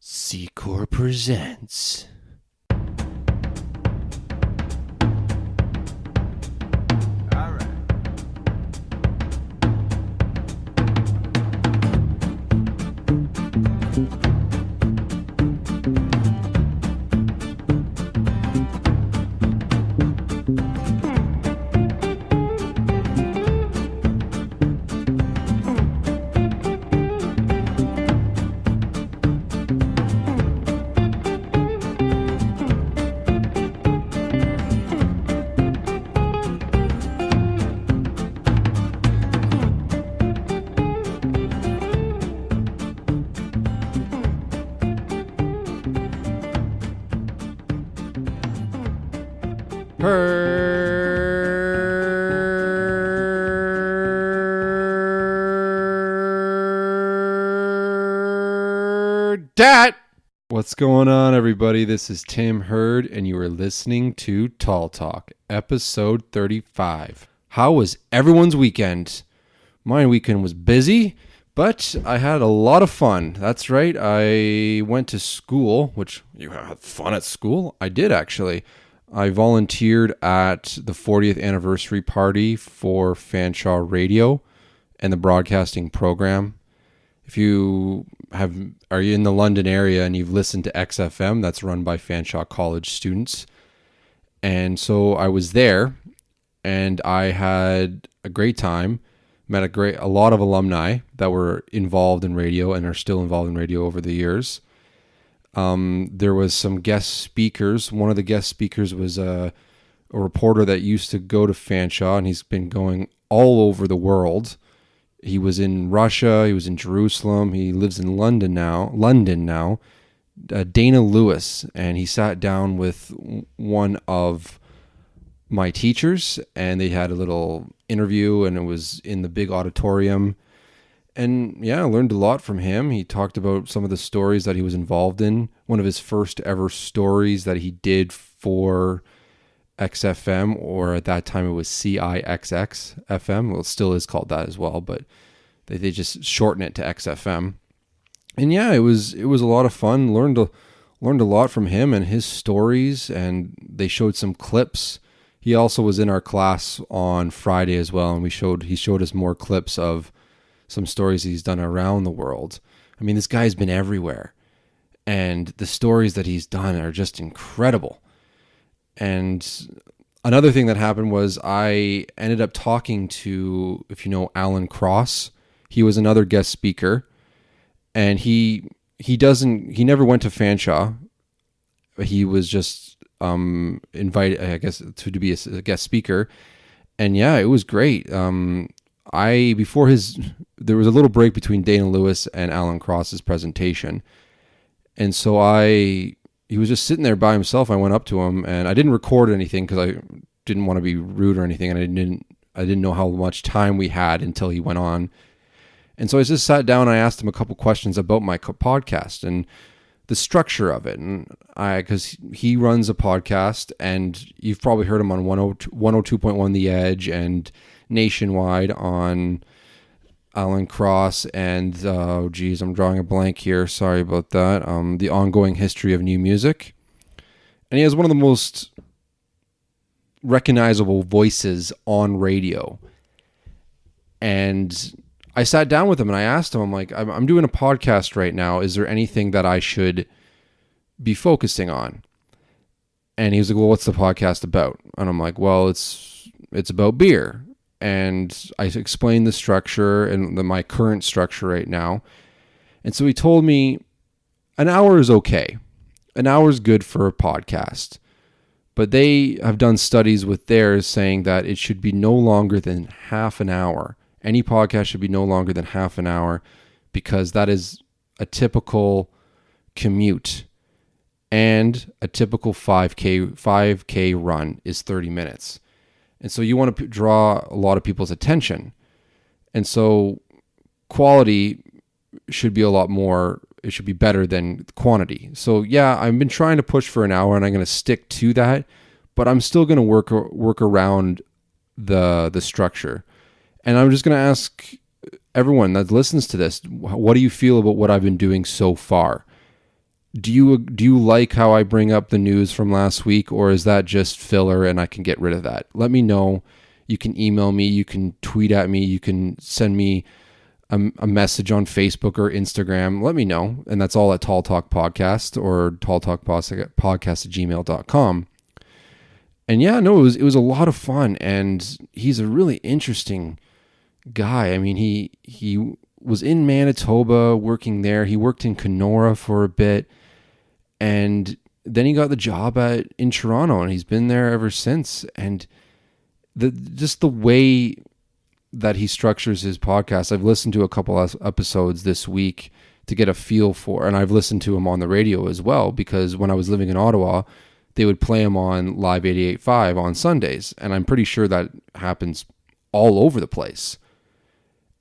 C-Core presents. Dat! What's going on, everybody? This is Tim Hurd, and you are listening to Tall Talk, episode 35. How was everyone's weekend? My weekend was busy, but I had a lot of fun. That's right, I went to school, which you had fun at school? I did, actually. I volunteered at the 40th anniversary party for Fanshawe Radio and the broadcasting program. If you are you in the London area and you've listened to XFM, that's run by Fanshawe College students. And so I was there and I had a great time, met a lot of alumni that were involved in radio and are still involved in radio over the years. There was some guest speakers. One of the guest speakers was a reporter that used to go to Fanshawe, and he's been going all over the world. He was in Russia. He was in Jerusalem. He lives in London now. Dana Lewis, and he sat down with one of my teachers, and they had a little interview, and it was in the big auditorium. And yeah, I learned a lot from him. He talked about some of the stories that he was involved in. One of his first ever stories that he did for XFM, or at that time it was CIXX FM. Well, it still is called that as well, but they just shorten it to XFM. And yeah, it was a lot of fun. Learned a lot from him and his stories, and they showed some clips. He also was in our class on Friday as well, and he showed us more clips of some stories he's done around the world. I mean, this guy's been everywhere, and the stories that he's done are just incredible. And another thing that happened was I ended up talking to, if you know, Alan Cross. He was another guest speaker, and he never went to Fanshawe. He was just invited, I guess, to be a guest speaker. And yeah, it was great. There was a little break between Dana Lewis and Alan Cross's presentation. And so he was just sitting there by himself. I went up to him, and I didn't record anything because I didn't want to be rude or anything. And I didn't know how much time we had until he went on. And so I just sat down and I asked him a couple questions about my podcast and the structure of it. And because he runs a podcast, and you've probably heard him on 102.1 The Edge and nationwide on Alan Cross and, I'm drawing a blank here. Sorry about that. The Ongoing History of New Music. And he has one of the most recognizable voices on radio. And I sat down with him and I asked him, I'm like, I'm doing a podcast right now. Is there anything that I should be focusing on? And he was like, well, what's the podcast about? And I'm like, well, it's about beer. And I explained the structure and my current structure right now. And so he told me an hour is okay. An hour is good for a podcast. But they have done studies with theirs saying that it should be no longer than half an hour. Any podcast should be no longer than half an hour, because that is a typical commute. And a typical 5K run is 30 minutes. And so you want to draw a lot of people's attention. And so quality should be a lot more, it should be better than quantity. So yeah, I've been trying to push for an hour, and I'm going to stick to that, but I'm still going to work around the structure. And I'm just going to ask everyone that listens to this, what do you feel about what I've been doing so far? Do you like how I bring up the news from last week, or is that just filler and I can get rid of that? Let me know. You can email me, you can tweet at me, you can send me a message on Facebook or Instagram. Let me know. And that's all at Tall Talk Podcast or talltalkpodcast@gmail.com. And yeah, no, it was a lot of fun, and he's a really interesting guy. I mean, he was in Manitoba working there. He worked in Kenora for a bit, and then he got the job in Toronto, and he's been there ever since. And just the way that he structures his podcast, I've listened to a couple of episodes this week to get a feel for, and I've listened to him on the radio as well, because when I was living in Ottawa, they would play him on Live 88.5 on Sundays, and I'm pretty sure that happens all over the place.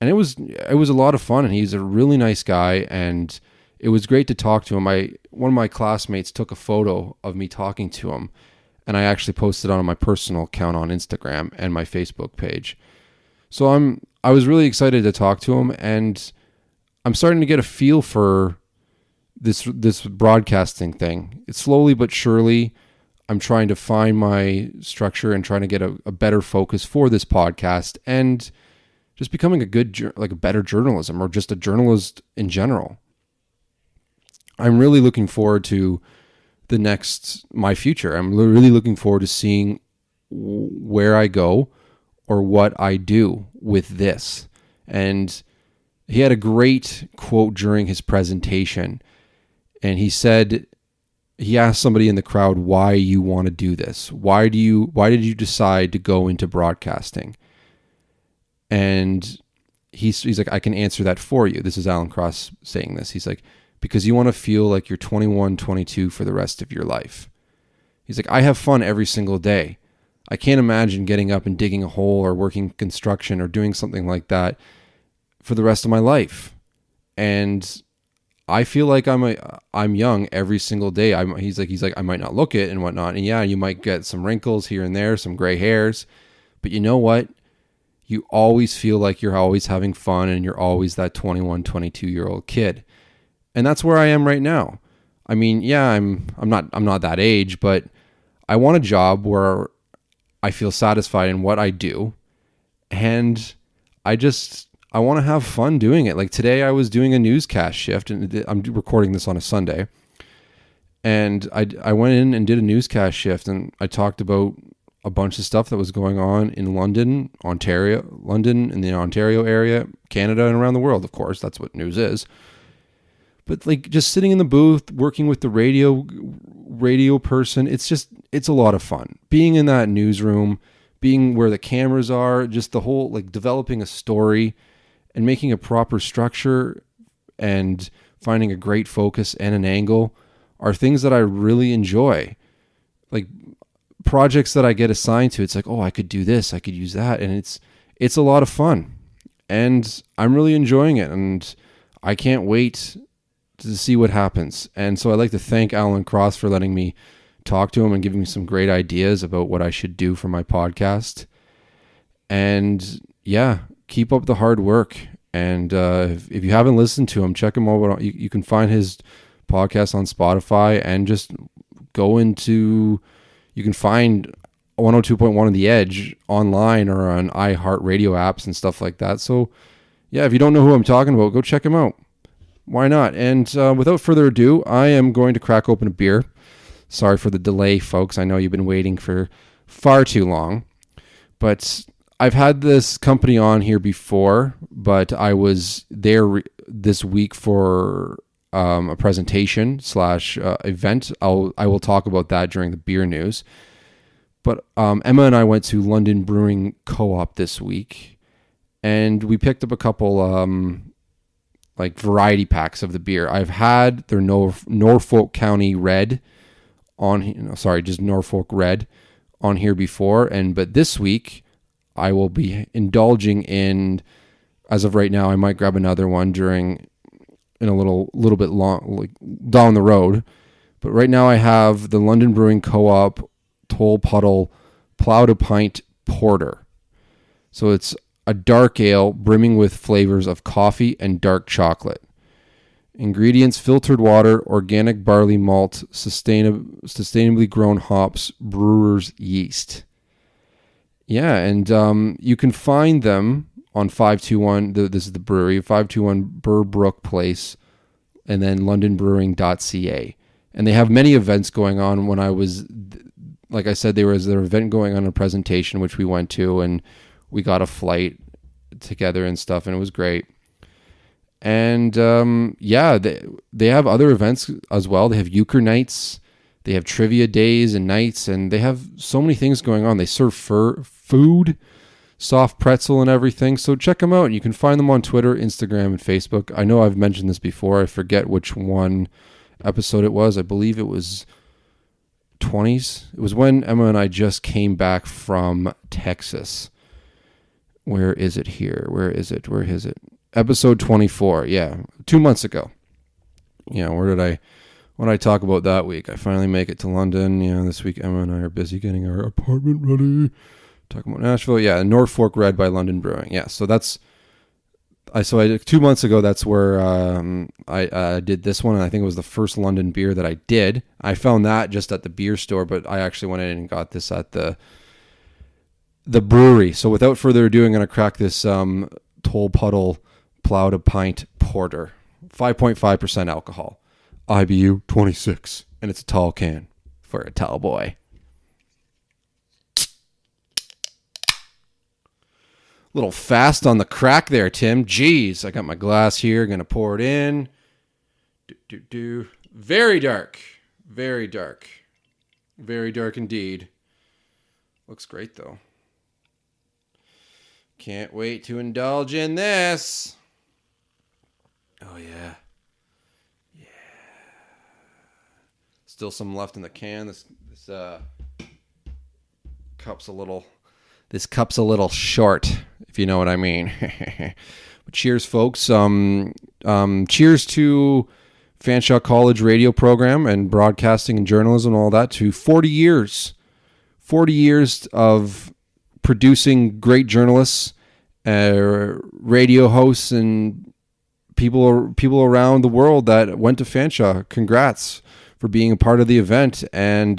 And it was a lot of fun, and he's a really nice guy, and it was great to talk to him. One of my classmates took a photo of me talking to him, and I actually posted it on my personal account on Instagram and my Facebook page. So I was really excited to talk to him, and I'm starting to get a feel for this broadcasting thing. It's slowly but surely, I'm trying to find my structure and trying to get a better focus for this podcast, and just becoming a better journalism, or just a journalist in general. I'm really looking forward to my future. I'm really looking forward to seeing where I go or what I do with this. And he had a great quote during his presentation, and he asked somebody in the crowd why you want to do this. Why did you decide to go into broadcasting? And he's like, I can answer that for you. This is Alan Cross saying this. He's like, because you want to feel like you're 21, 22 for the rest of your life. He's like, I have fun every single day. I can't imagine getting up and digging a hole or working construction or doing something like that for the rest of my life. And I feel like I'm young every single day. He's like, I might not look it and whatnot. And yeah, you might get some wrinkles here and there, some gray hairs, but you know what? You always feel like you're always having fun, and you're always that 21, 22-year-old kid. And that's where I am right now. I mean, yeah, I'm not that age, but I want a job where I feel satisfied in what I do, and I want to have fun doing it. Like today I was doing a newscast shift, and I'm recording this on a Sunday, and I went in and did a newscast shift, and I talked about a bunch of stuff that was going on in London in the Ontario area, Canada, and around the world. Of course, that's what news is. But like just sitting in the booth, working with the radio person, it's a lot of fun. Being in that newsroom, being where the cameras are, just the whole, like developing a story and making a proper structure and finding a great focus and an angle are things that I really enjoy. Like projects that I get assigned to, it's like, oh, I could do this, I could use that. And it's a lot of fun, and I'm really enjoying it, and I can't wait to see what happens. And so I'd like to thank Alan Cross for letting me talk to him and giving me some great ideas about what I should do for my podcast. And yeah, keep up the hard work. And if you haven't listened to him, check him out. You can find his podcast on Spotify, and just you can find 102.1 on The Edge online or on iHeartRadio apps and stuff like that. So yeah, if you don't know who I'm talking about, go check him out. Why not? And without further ado, I am going to crack open a beer. Sorry for the delay, folks. I know you've been waiting for far too long. But I've had this company on here before, but I was there this week for a presentation / event. I will talk about that during the beer news. But Emma and I went to London Brewing Co-op this week, and we picked up a couple like variety packs of the beer. I've had their Norfolk County Red just Norfolk Red on here before, but this week I will be indulging in, as of right now, I might grab another one in a little bit long, like down the road. But right now I have the London Brewing Co-op Tolpuddle Porter. So it's a dark ale brimming with flavors of coffee and dark chocolate. Ingredients: filtered water, organic barley malt, sustainably grown hops, brewer's yeast. Yeah, and you can find them on 521, this is the brewery, 521 Burbrook Place, and then londonbrewing.ca. And they have many events going on. When I was, like I said, there was an event going on, a presentation, which we went to, and we got a flight together and stuff, and it was great. And they have other events as well. They have euchre nights, they have trivia days and nights, and they have so many things going on. They serve food, soft pretzel and everything. So check them out. You can find them on Twitter, Instagram, and Facebook. I know I've mentioned this before. I forget which one episode it was. I believe it was 20s. It was when Emma and I just came back from Texas. Where is it here? Where is it? Episode 24. Yeah, 2 months ago. Yeah, what did I talk about that week? I finally make it to London. Yeah, this week Emma and I are busy getting our apartment ready. Talking about Nashville. Yeah, Norfolk Red by London Brewing. Yeah, so I 2 months ago, that's where I did this one, and I think it was the first London beer that I did. I found that just at the beer store, but I actually went in and got this at the brewery. So without further ado, I'm going to crack this Tolpuddle Porter, 5.5% alcohol, IBU 26, and it's a tall can for a tall boy. Little fast on the crack there, Tim. Jeez, I got my glass here, gonna pour it in. Very dark, very dark, very dark indeed. Looks great though. Can't wait to indulge in this. Oh, yeah. Yeah. Still some left in the can. This cup's a little short, if you know what I mean. But cheers, folks. Cheers to Fanshawe College radio program and broadcasting and journalism and all that, to 40 years. 40 years of producing great journalists, radio hosts, and people around the world that went to Fanshawe. Congrats for being a part of the event, and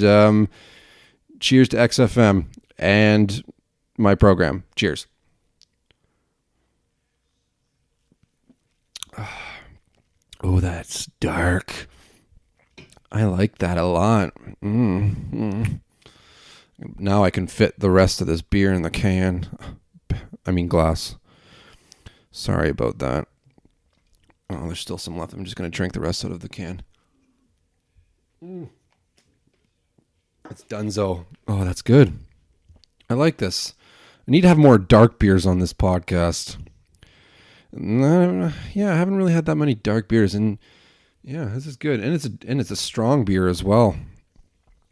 cheers to XFM and my program. Cheers. Oh, that's dark. I like that a lot. Now I can fit the rest of this beer in the can. I mean glass. Sorry about that. Oh, there's still some left. I'm just going to drink the rest out of the can. It's donezo. Oh, that's good. I like this. I need to have more dark beers on this podcast. Yeah, I haven't really had that many dark beers, and yeah, this is good. And it's a strong beer as well.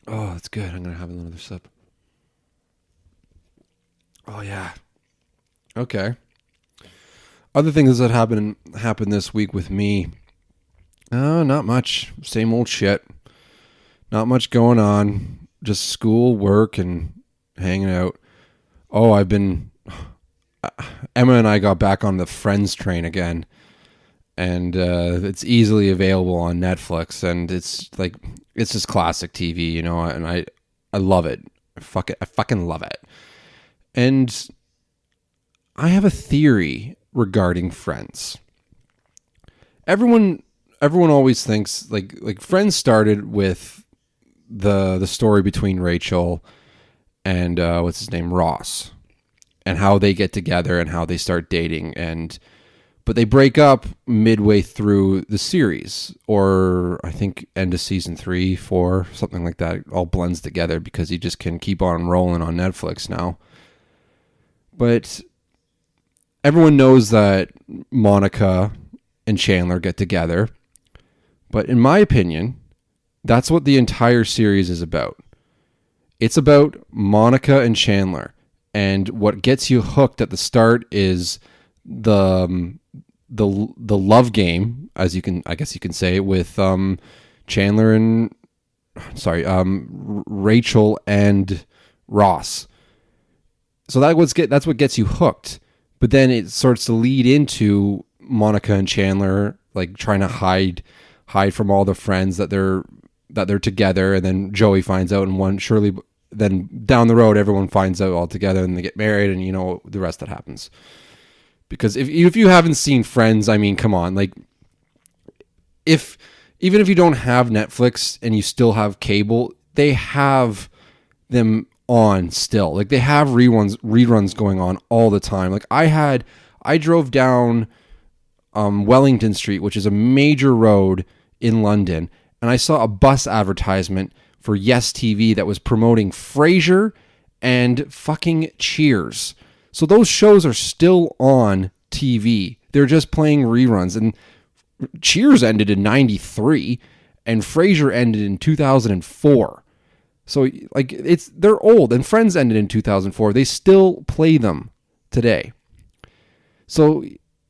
Oh, that's good. I'm going to have another sip. Oh, yeah. Okay. Other things that happened this week with me. Not much. Same old shit. Not much going on. Just school, work, and hanging out. Oh, Emma and I got back on the Friends train again. And it's easily available on Netflix. And it's just classic TV, you know, and I love it. I fucking love it. And I have a theory regarding Friends. Everyone always thinks like Friends started with the story between Rachel and what's his name, Ross, and how they get together and how they start dating, but they break up midway through the series, or I think end of season 3, 4, something like that. It all blends together because you just can keep on rolling on Netflix now. But everyone knows that Monica and Chandler get together. But in my opinion, that's what the entire series is about. It's about Monica and Chandler. And what gets you hooked at the start is the love game, I guess you can say, with Chandler and Rachel and Ross. So that's what gets you hooked. But then it starts to lead into Monica and Chandler like trying to hide from all the friends that they're together, and then Joey finds out, and then down the road everyone finds out all together, and they get married, and you know the rest that happens. Because if you haven't seen Friends, I mean, come on, like even if you don't have Netflix and you still have cable, they have them on still. Like they have reruns going on all the time. Like I drove down Wellington Street, which is a major road in London, and I saw a bus advertisement for Yes TV that was promoting Frasier and fucking Cheers. So those shows are still on TV. They're just playing reruns. And Cheers ended in 93 and Frasier ended in 2004. So like they're old, and Friends ended in 2004. They still play them today. So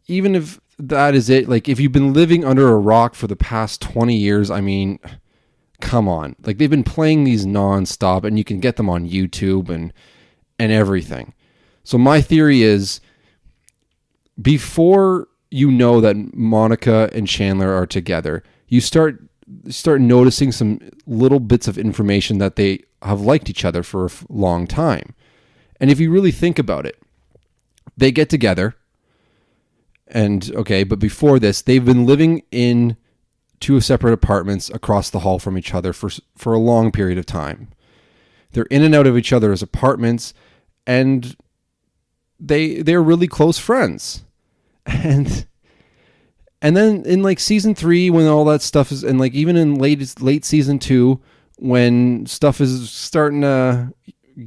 even if that is it, like if you've been living under a rock for the past 20 years, I mean, come on. Like they've been playing these nonstop, and you can get them on YouTube and everything. So my theory is, before you know that Monica and Chandler are together, you start noticing some little bits of information that they have liked each other for a long time. And if you really think about it, they get together, and okay, but before this, they've been living in two separate apartments across the hall from each other for a long period of time. They're in and out of each other's apartments, and they're really close friends. And then in like season 3, when all that stuff is, and like even in late season 2, when stuff is starting to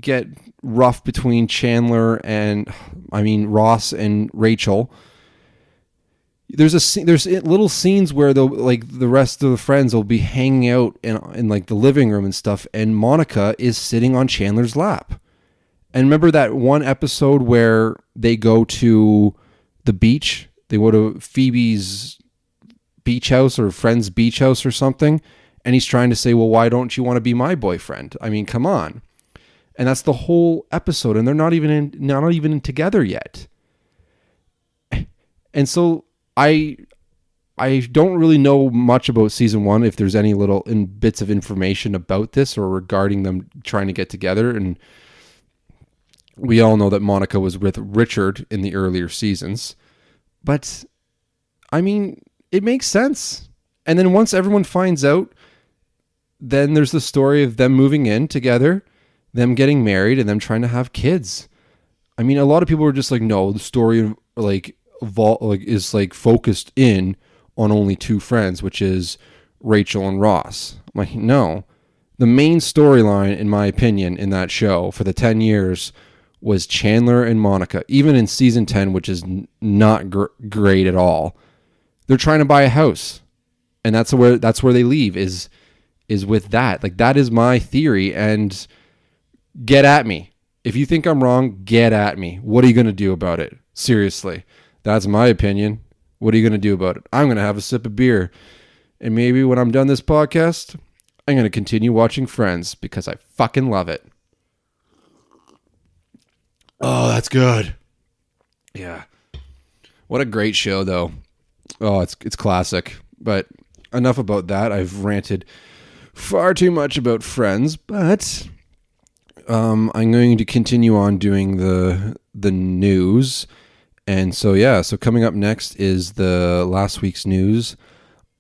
get rough between Chandler and Ross and Rachel, there's little scenes where the rest of the friends will be hanging out in like the living room and stuff, and Monica is sitting on Chandler's lap. And remember that one episode where they go to the beach? They go to Phoebe's beach house or friend's beach house or something, and he's trying to say, well, why don't you want to be my boyfriend? I mean, come on. And that's the whole episode, and they're not even together yet. And so I don't really know much about season 1, if there's any little bits of information about this or regarding them trying to get together. And we all know that Monica was with Richard in the earlier seasons. But, I mean, it makes sense. And then once everyone finds out, then there's the story of them moving in together, them getting married, and them trying to have kids. I mean, a lot of people are just like, no, the story is focused in on only two friends, which is Rachel and Ross. I'm like, no. The main storyline, in my opinion, in that show for the 10 years was Chandler and Monica. Even in season 10, which is not great at all, they're trying to buy a house, and that's where they leave is with that. Like, that is my theory, and get at me. If you think I'm wrong, get at me. What are you going to do about it? Seriously. That's my opinion. What are you going to do about it? I'm going to have a sip of beer, and maybe when I'm done this podcast, I'm going to continue watching Friends because I fucking love it. Oh, that's good. Yeah. What a great show, though. Oh, it's classic. But enough about that. I've ranted far too much about Friends, but I'm going to continue on doing the news. And so coming up next is the last week's news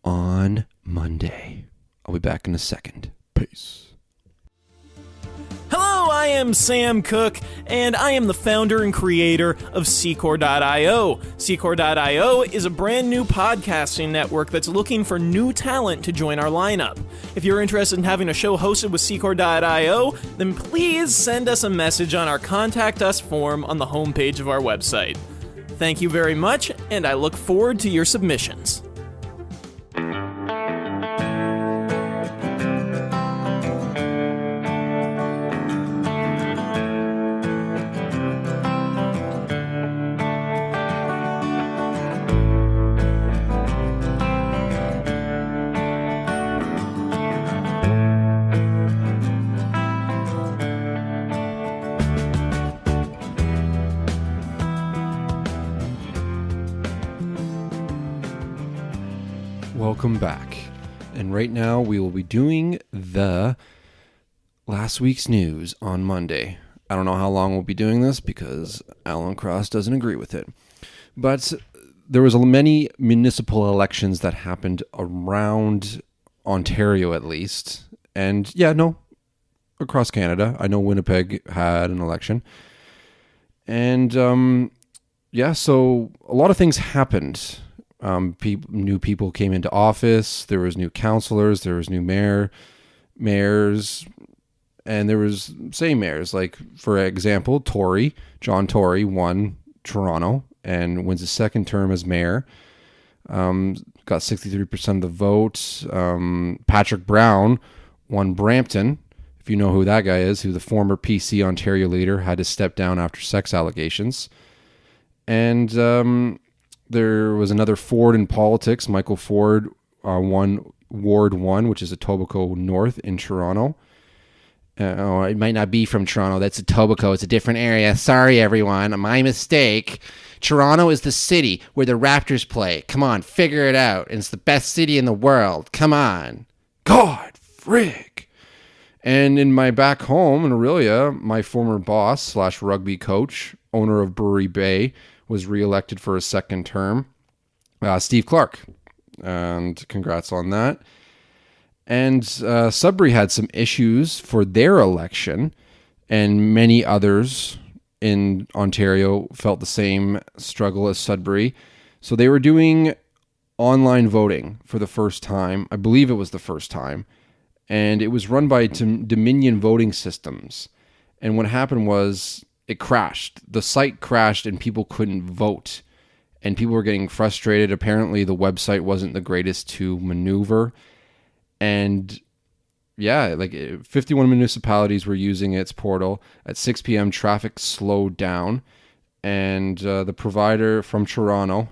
on Monday. I'll be back in a second. Peace. Hello, I am Sam Cook, and I am the founder and creator of Secor.io. Secor.io is a brand new podcasting network that's looking for new talent to join our lineup. If you're interested in having a show hosted with Secor.io, then please send us a message on our Contact Us form on the homepage of our website. Thank you very much, and I look forward to your submissions. welcome back. And right now we will be doing the last week's news on Monday. I don't know how long we'll be doing this because Alan Cross doesn't agree with it. But there was many municipal elections that happened around Ontario at least. And across Canada. I know Winnipeg had an election. And so a lot of things happened. New people came into office. There was new councillors. There was new mayors, and there was same mayors. Like, for example, John Tory won Toronto and wins his second term as mayor. Got 63% of the vote. Patrick Brown won Brampton. If you know who that guy is, who the former PC Ontario leader had to step down after sex allegations. And there was another Ford in politics. Michael Ford won Ward 1, which is Etobicoke North in Toronto. It might not be from Toronto. That's Etobicoke. It's a different area. Sorry, everyone. My mistake. Toronto is the city where the Raptors play. Come on, figure it out. It's the best city in the world. Come on. God, frig. And in my back home in Aurelia, my former boss / rugby coach, owner of Brewery Bay, was reelected for a second term. Steve Clark. And congrats on that. And Sudbury had some issues for their election, and many others in Ontario felt the same struggle as Sudbury. So they were doing online voting for the first time. I believe it was the first time. And it was run by Dominion Voting Systems. And what happened was it crashed. The site crashed and people couldn't vote. And people were getting frustrated. Apparently the website wasn't the greatest to maneuver. And 51 municipalities were using its portal. At 6 p.m., traffic slowed down. And the provider from Toronto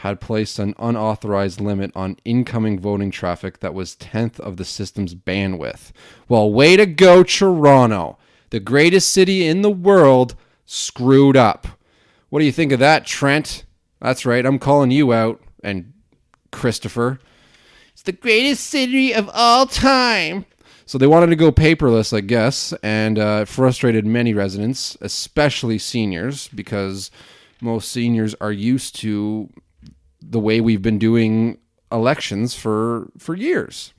had placed an unauthorized limit on incoming voting traffic that was 10th of the system's bandwidth. Well, way to go, Toronto. The greatest city in the world screwed up. What do you think of that, Trent? That's right, I'm calling you out. And Christopher. It's the greatest city of all time. So they wanted to go paperless, I guess, and it frustrated many residents, especially seniors, because most seniors are used to the way we've been doing elections for years.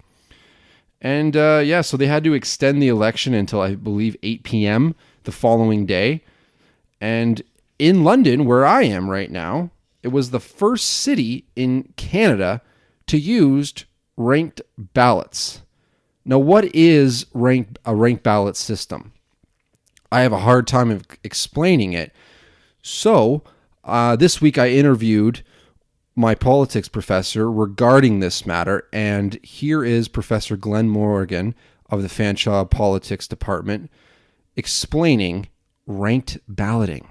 And so they had to extend the election until, I believe, 8 p.m. the following day. And in London, where I am right now, it was the first city in Canada to use ranked ballots. Now, what is a ranked ballot system? I have a hard time of explaining it. So this week I interviewed my politics professor regarding this matter, and here is Professor Glen Morgan of the Fanshawe Politics Department explaining ranked balloting.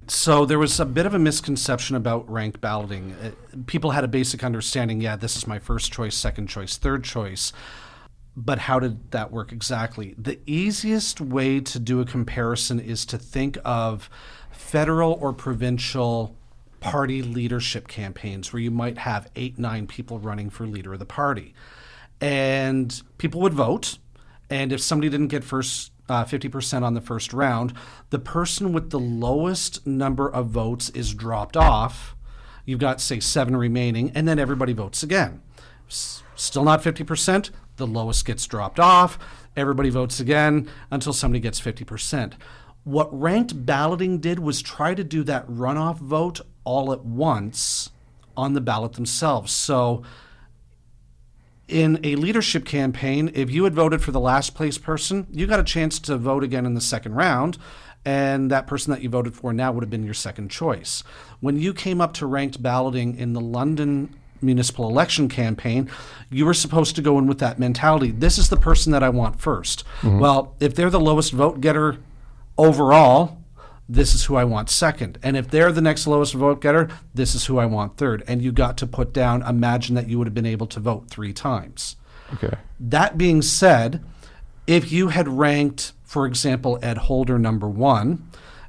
So there was a bit of a misconception about ranked balloting. People had a basic understanding, this is my first choice, second choice, third choice. But how did that work exactly? The easiest way to do a comparison is to think of federal or provincial party leadership campaigns where you might have 8-9 people running for leader of the party. And people would vote. And if somebody didn't get 50% on the first round, the person with the lowest number of votes is dropped off. You've got, say, 7 remaining, and then everybody votes again. Still not 50%, the lowest gets dropped off, everybody votes again until somebody gets 50%. What ranked balloting did was try to do that runoff vote all at once on the ballot themselves. So in a leadership campaign, if you had voted for the last place person, you got a chance to vote again in the second round, and that person that you voted for now would have been your second choice. When you came up to ranked balloting in the London municipal election campaign, you were supposed to go in with that mentality. This is the person that I want first. Mm-hmm. Well, if they're the lowest vote getter overall, this is who I want second. And if they're the next lowest vote getter, this is who I want third. And you got to put down, imagine that you would have been able to vote 3 times. Okay. That being said, if you had ranked, for example, Ed Holder number 1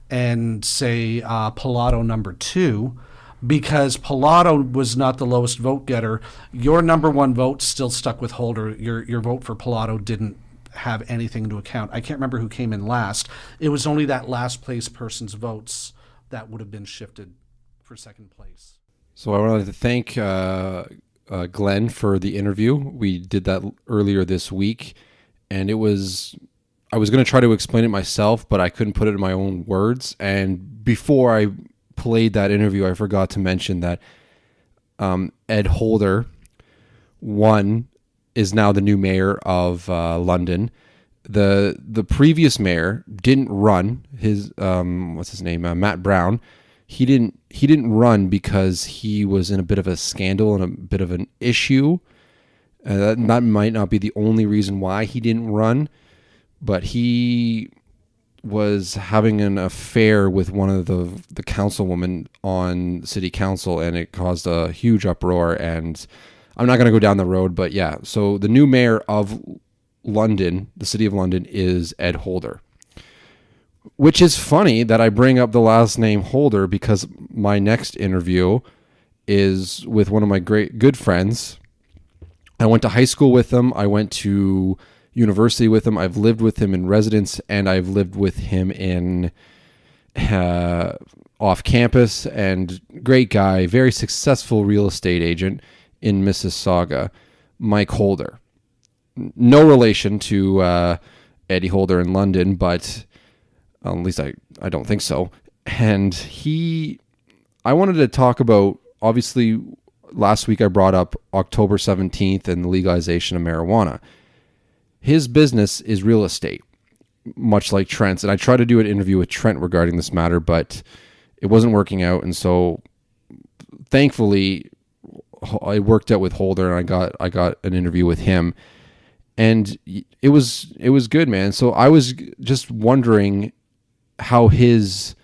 and say Pilato number 2, because Pilato was not the lowest vote getter. Your number one vote still stuck with Holder. Your vote for Pilato didn't have anything to account. I can't remember who came in last. It was only that last place person's votes that would have been shifted for second place. So I wanted to thank Glenn for the interview. We did that earlier this week, and I was going to try to explain it myself, but I couldn't put it in my own words. And before I played that interview, I forgot to mention that Ed Holder, is now the new mayor of London. The previous mayor didn't run. His what's his name? Matt Brown. He didn't run because he was in a bit of a scandal and a bit of an issue. That might not be the only reason why he didn't run, but he was having an affair with one of the councilwomen on city council, and it caused a huge uproar. And I'm not going to go down the road, but yeah. So the new mayor of London, the city of London, is Ed Holder. Which is funny that I bring up the last name Holder, because my next interview is with one of my good friends. I went to high school with him. I went to university with him. I've lived with him in residence, and I've lived with him in off campus. And great guy, very successful real estate agent in Mississauga, Mike Holder. No relation to Eddie Holder in London, but at least I don't think so. And I wanted to talk about, obviously, last week I brought up October 17th and the legalization of marijuana. His business is real estate, much like Trent's. And I tried to do an interview with Trent regarding this matter, but it wasn't working out. And so thankfully I worked out with Holder, and I got an interview with him. And it was good, man. So I was just wondering how his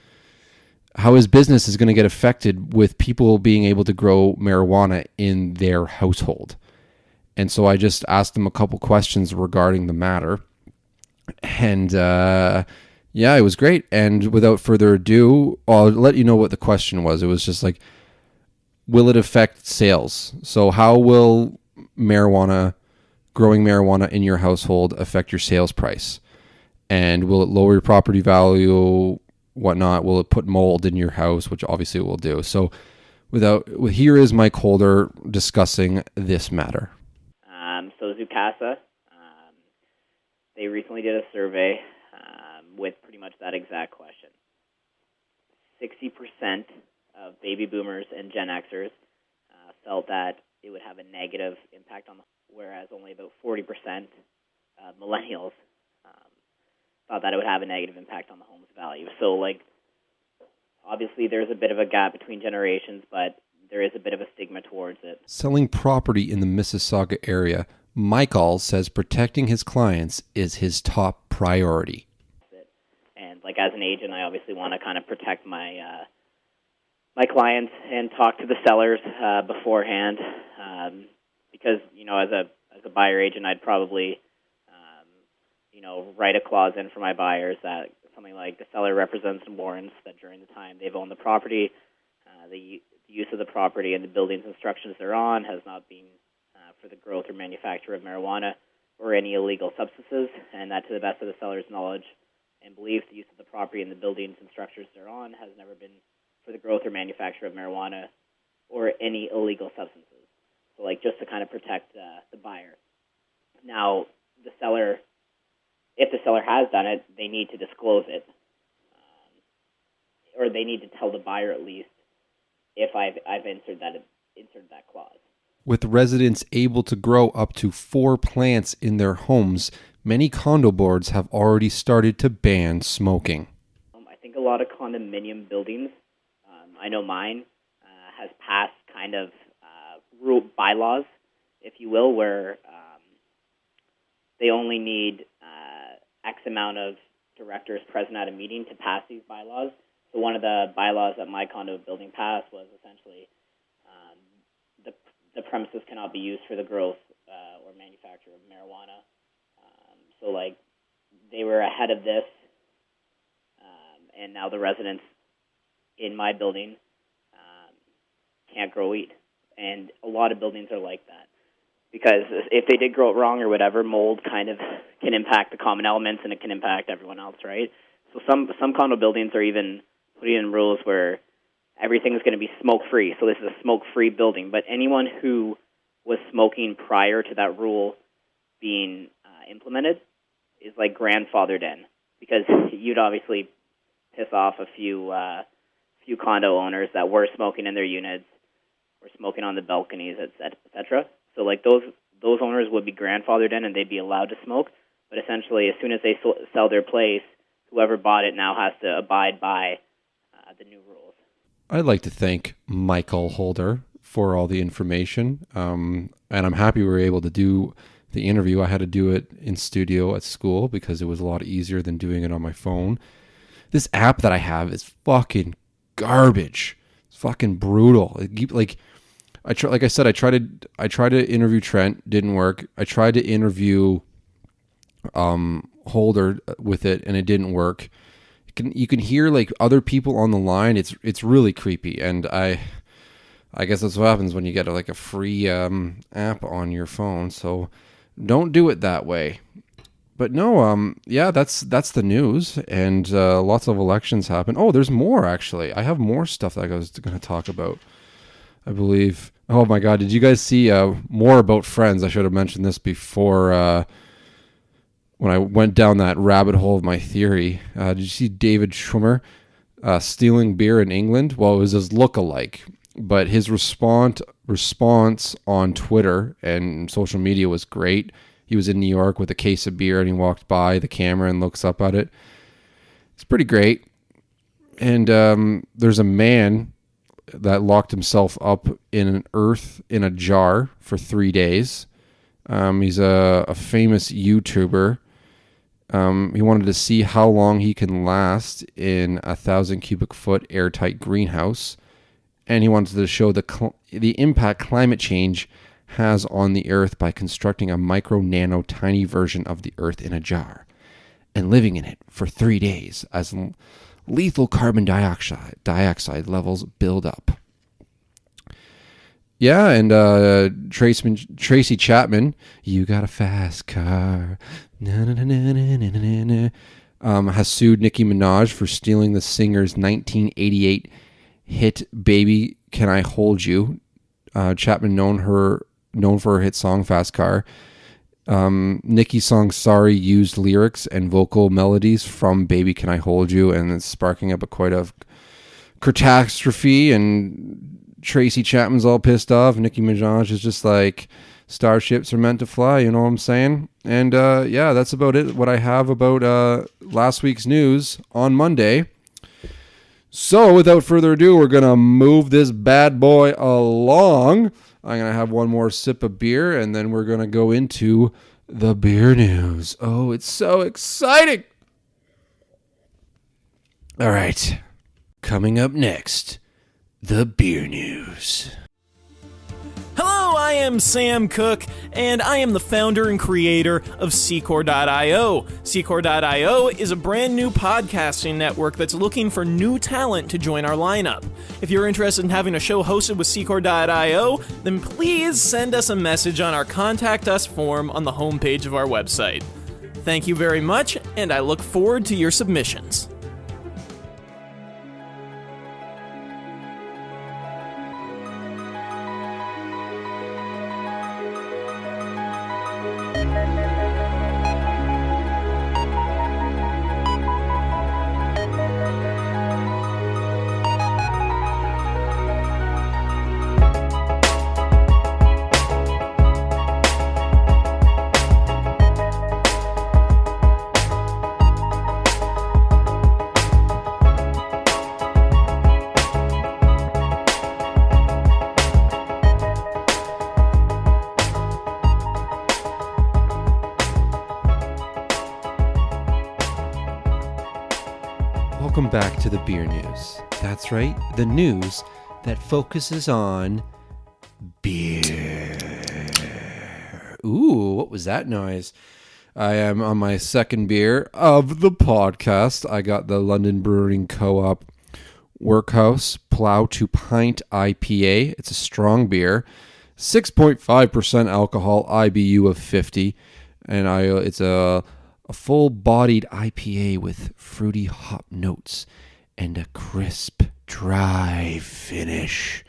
business is going to get affected with people being able to grow marijuana in their household. And so I just asked him a couple questions regarding the matter. And yeah, it was great. And without further ado, I'll let you know what the question was. It was just like, will it affect sales? So how will growing marijuana in your household affect your sales price? And will it lower your property value, whatnot? Will it put mold in your house, which obviously it will do. So here is Mike Holder discussing this matter. So Zoocasa, they recently did a survey with pretty much that exact question. 60% of baby boomers and Gen Xers felt that it would have a negative impact on the home, whereas only about 40% of millennials thought that it would have a negative impact on the home's value. So, obviously there's a bit of a gap between generations, but there is a bit of a stigma towards it. Selling property in the Mississauga area, Michael says protecting his clients is his top priority. And as an agent, I obviously want to kind of protect my my clients and talk to the sellers beforehand, because as a buyer agent, I'd probably write a clause in for my buyers that something like the seller represents and warrants that during the time they've owned the property, the use of the property and the buildings and structures they're on has not been for the growth or manufacture of marijuana or any illegal substances, and that to the best of the seller's knowledge and belief, the use of the property and the buildings and structures they're on has never been for the growth or manufacture of marijuana or any illegal substances. So, just to kind of protect the buyer. Now, the seller, if the seller has done it, they need to disclose it, or they need to tell the buyer at least if I've inserted that clause. With residents able to grow up to 4 plants in their homes, many condo boards have already started to ban smoking. I think a lot of condominium buildings, I know mine, has passed kind of bylaws, if you will, where they only need X amount of directors present at a meeting to pass these bylaws. So one of the bylaws that my condo building passed was essentially the premises cannot be used for the growth or manufacture of marijuana. So they were ahead of this, and now the residents in my building can't grow wheat. And a lot of buildings are like that. Because if they did grow it wrong or whatever, mold kind of can impact the common elements and it can impact everyone else, right? So some condo buildings are even putting in rules where everything's going to be smoke-free. So this is a smoke-free building. But anyone who was smoking prior to that rule being implemented is like grandfathered in, because you'd obviously piss off a few condo owners that were smoking in their units, or smoking on the balconies, et cetera. So like those owners would be grandfathered in and they'd be allowed to smoke. But essentially, as soon as they sell their place, whoever bought it now has to abide by the new rules. I'd like to thank Michael Holder for all the information. And I'm happy we were able to do the interview. I had to do it in studio at school because it was a lot easier than doing it on my phone. This app that I have is fucking garbage. It's fucking brutal. I tried to interview Trent, didn't work. I tried to interview Holder with it, and it didn't work. You can hear like other people on the line. It's really creepy, and I guess that's what happens when you get like a free app on your phone. So don't do it that way. But no, yeah, that's the news, and lots of elections happen. Oh, there's more actually. I have more stuff that I was going to talk about, I believe. Oh my God, did you guys see more about Friends? I should have mentioned this before when I went down that rabbit hole of my theory. Did you see David Schwimmer stealing beer in England? Well, it was his look-alike, but his response on Twitter and social media was great. He was in New York with a case of beer and he walked by the camera and looks up at it. It's pretty great. And there's a man that locked himself up in a jar for 3 days. He's a famous YouTuber. He wanted to see how long he can last in 1,000 cubic foot airtight greenhouse. And he wanted to show the impact climate change has on the earth by constructing a nano tiny version of the earth in a jar and living in it for 3 days as lethal carbon dioxide levels build up. Yeah, and Tracy Chapman, you got a fast car, has sued Nicki Minaj for stealing the singer's 1988 hit "Baby Can I Hold You." Chapman known for her hit song "Fast Car." Nicki's song "Sorry" used lyrics and vocal melodies from "Baby Can I Hold You," and it's sparking up quite a catastrophe, and Tracy Chapman's all pissed off. Nicki Minaj is just like, starships are meant to fly, you know what I'm saying? And yeah, that's about it, what I have about last week's news on Monday. So without further ado, we're going to move this bad boy along. I'm going to have one more sip of beer, and then we're going to go into the beer news. Oh, it's so exciting. All right. Coming up next, the beer news. Hello, I am Sam Cook, and I am the founder and creator of Secor.io. Secor.io is a brand new podcasting network that's looking for new talent to join our lineup. If you're interested in having a show hosted with Secor.io, then please send us a message on our Contact Us form on the homepage of our website. Thank you very much, and I look forward to your submissions. Welcome back to the beer news. That's right, the news that focuses on beer. Ooh, what was that noise? I am on my second beer of the podcast. I got the London Brewing Co-op Workhorse Plow to Pint IPA. It's a strong beer, 6.5% alcohol, IBU of 50, and it's a full-bodied IPA with fruity hop notes and a crisp, dry finish.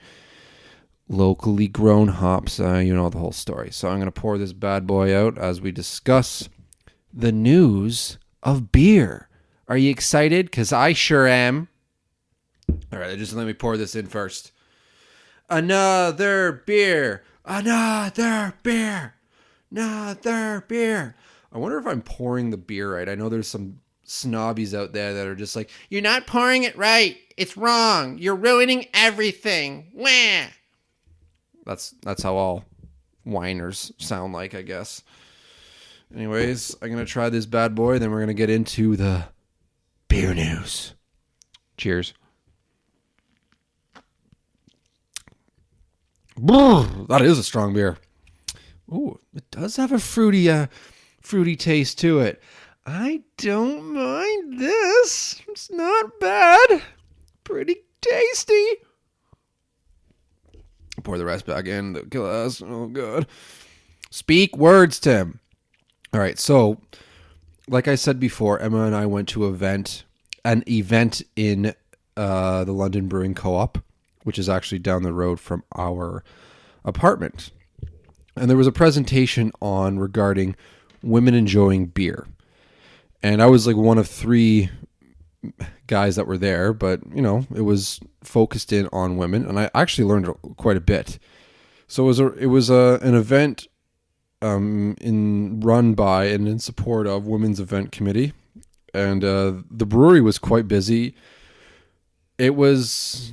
Locally grown hops, you know the whole story. So I'm going to pour this bad boy out as we discuss the news of beer. Are you excited? Because I sure am. All right, just let me pour this in first. Another beer. Another beer. Another beer. I wonder if I'm pouring the beer right. I know there's some snobbies out there that are just like, you're not pouring it right. It's wrong. You're ruining everything. Wah. That's how all whiners sound like, I guess. Anyways, I'm going to try this bad boy. Then we're going to get into the beer news. Cheers. That is a strong beer. Ooh, it does have a fruity taste to it. I don't mind this. It's not bad. Pretty tasty. Pour the rest back in the glass. Oh, God. Speak words, Tim. All right, so like I said before, Emma and I went to an event in the London Brewing Co-op, which is actually down the road from our apartment. And there was a presentation regarding women enjoying beer. And I was like one of 3 guys that were there, but you know, it was focused in on women, and I actually learned quite a bit. So it was an event run by and in support of Women's Event Committee, and the brewery was quite busy. It was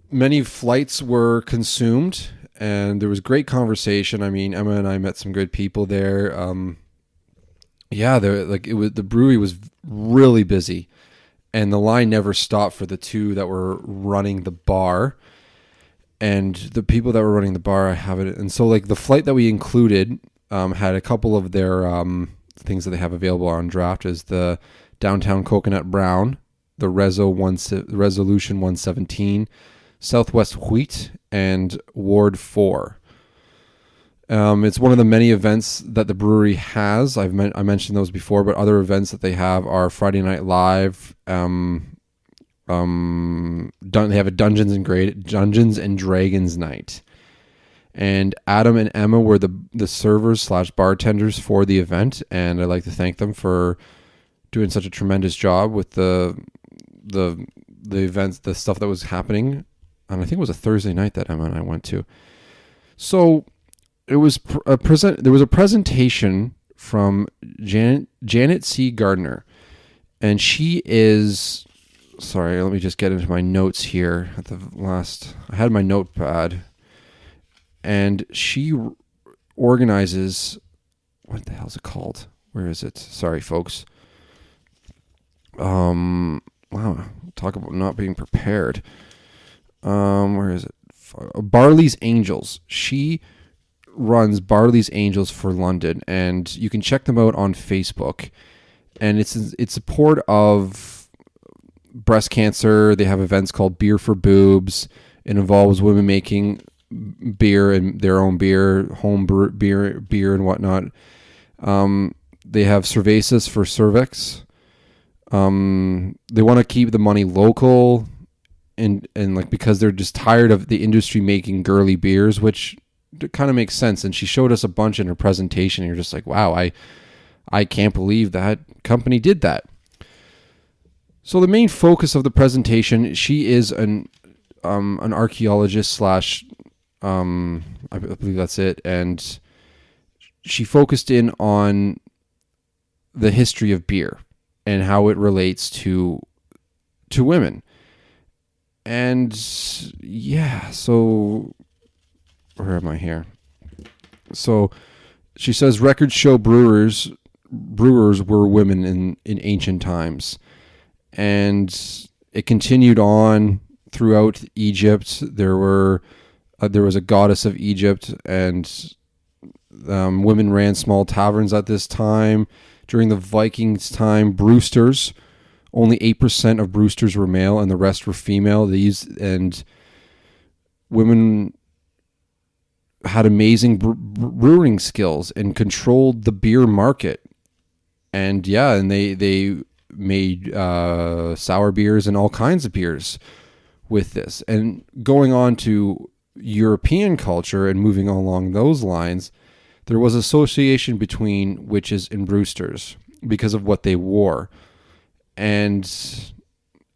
many flights were consumed, and there was great conversation. I mean, Emma and I met some good people there. The brewery was really busy, and the line never stopped for the 2 that were running the bar. And the people that were running the bar, I have it. And so like the flight that we included had a couple of their things that they have available on draft is the Downtown Coconut Brown, the Resolution 117, Southwest Wheat, and Ward 4. It's one of the many events that the brewery has. I mentioned those before, but other events that they have are Friday Night Live. They have a Dungeons and Dragons night, and Adam and Emma were the servers / bartenders for the event, and I'd like to thank them for doing such a tremendous job with the events, the stuff that was happening. And I think it was a Thursday night that Emma and I went to. So it was there was a presentation from Janet C. Gardner, and she is, sorry, let me just get into my notes here. I had my notepad, and she organizes, what the hell is it called? Where is it? Sorry, folks. Wow, talk about not being prepared. Where is it? Barley's Angels. She runs Barley's Angels for London, and you can check them out on Facebook. And it's support of breast cancer. They have events called Beer for Boobs. It involves women making beer and their own beer, home beer and whatnot. They have Cervezas for Cervix. They want to keep the money local, and like because they're just tired of the industry making girly beers, which kind of makes sense. And she showed us a bunch in her presentation, and you're just like, wow, I can't believe that company did that. So the main focus of the presentation, she is an archaeologist / I believe that's it, and she focused in on the history of beer and how it relates to women. And yeah, so where am I here? So she says records show brewers were women in ancient times, and it continued on throughout Egypt. There was a goddess of Egypt, and women ran small taverns at this time. During the Vikings' time, Brewsters Only 8% of brewsters were male, and the rest were female. And women had amazing brewing skills and controlled the beer market. And they made sour beers and all kinds of beers with this. And going on to European culture and moving along those lines, there was association between witches and brewsters because of what they wore. And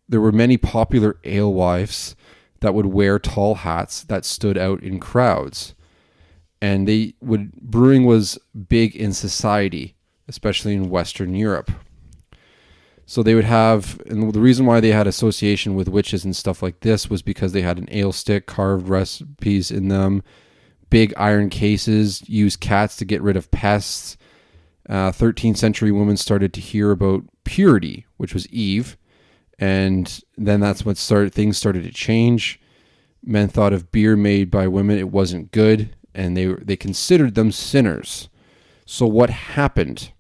there were many popular alewives that would wear tall hats that stood out in crowds. And brewing was big in society, especially in Western Europe. So they would have, and the reason why they had association with witches and stuff like this was because they had an ale stick, carved recipes in them, big iron cases, used cats to get rid of pests. 13th century women started to hear about purity, which was Eve, and then that's when things started to change. Men thought of beer made by women, it wasn't good, and they considered them sinners. So what happened?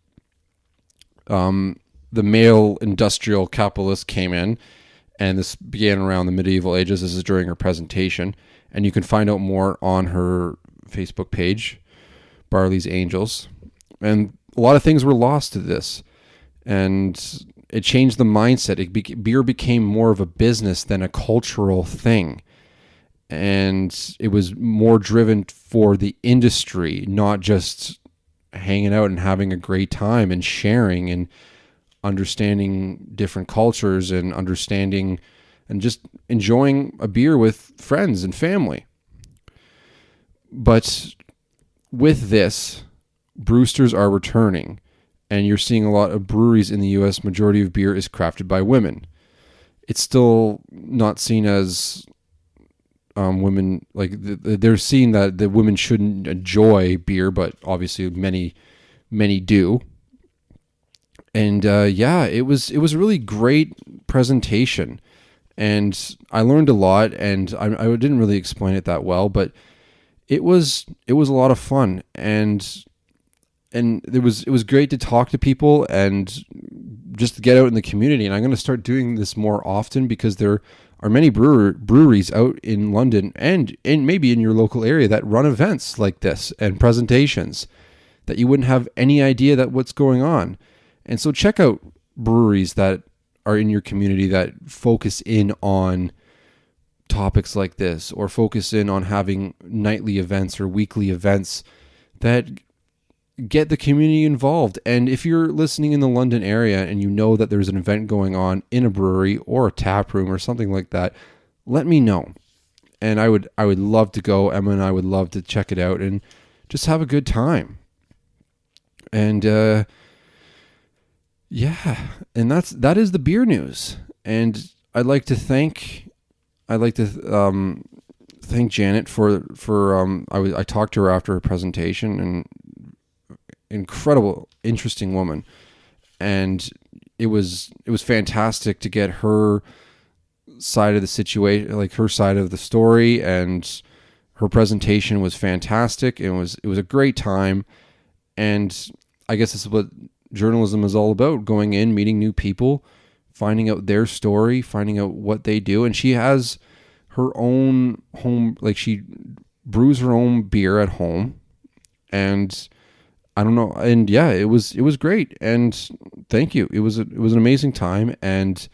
The male industrial capitalist came in, and this began around the medieval ages. This is during her presentation, and you can find out more on her Facebook page, Barley's Angels. And a lot of things were lost to this, and it changed the mindset. Beer became more of a business than a cultural thing, and it was more driven for the industry, not just hanging out and having a great time and sharing and understanding different cultures and understanding and just enjoying a beer with friends and family. But with this, brewsters are returning, and you're seeing a lot of breweries in the U.S. Majority of beer is crafted by women. It's still not seen as women, like they're seeing that the women shouldn't enjoy beer, but obviously many do. And it was a really great presentation, and I learned a lot. And I didn't really explain it that well, but it was a lot of fun, and it was great to talk to people and just to get out in the community. And I'm going to start doing this more often because there are many breweries out in London and maybe in your local area that run events like this and presentations that you wouldn't have any idea that what's going on. And so check out breweries that are in your community that focus in on topics like this, or focus in on having nightly events or weekly events that get the community involved. And if you're listening in the London area and you know that there's an event going on in a brewery or a tap room or something like that, let me know. And I would love to go. Emma and I would love to check it out and just have a good time. And and that is the beer news. And I'd like to thank Janet for I talked to her after her presentation, and incredible, interesting woman, and it was fantastic to get her side of the situation, like her side of the story, and her presentation was fantastic. It was a great time, and I guess this is what journalism is all about: going in, meeting new people, finding out their story, finding out what they do. And she has her own home, like she brews her own beer at home, and I don't know. And yeah, it was great. And thank you. It was an amazing time. And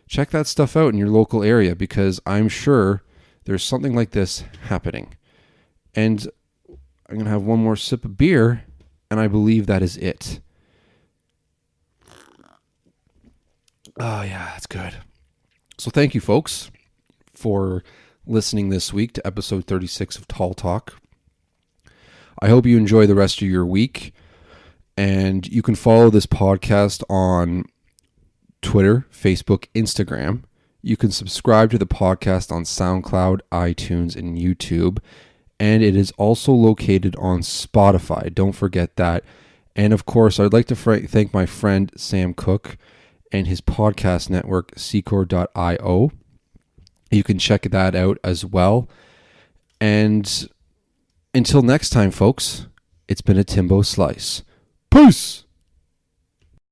check that stuff out in your local area, because I'm sure there's something like this happening. And I'm going to have one more sip of beer, and I believe that is it. Oh yeah, that's good. So thank you, folks, for listening this week to episode 36 of Tall Talk. I hope you enjoy the rest of your week, and you can follow this podcast on Twitter, Facebook, Instagram. You can subscribe to the podcast on SoundCloud, iTunes, and YouTube, and it is also located on Spotify. Don't forget that. And of course, I'd like to thank my friend Sam Cook and his podcast network, Secor.io. You can check that out as well. And until next time, folks, it's been a Timbo Slice. Peace!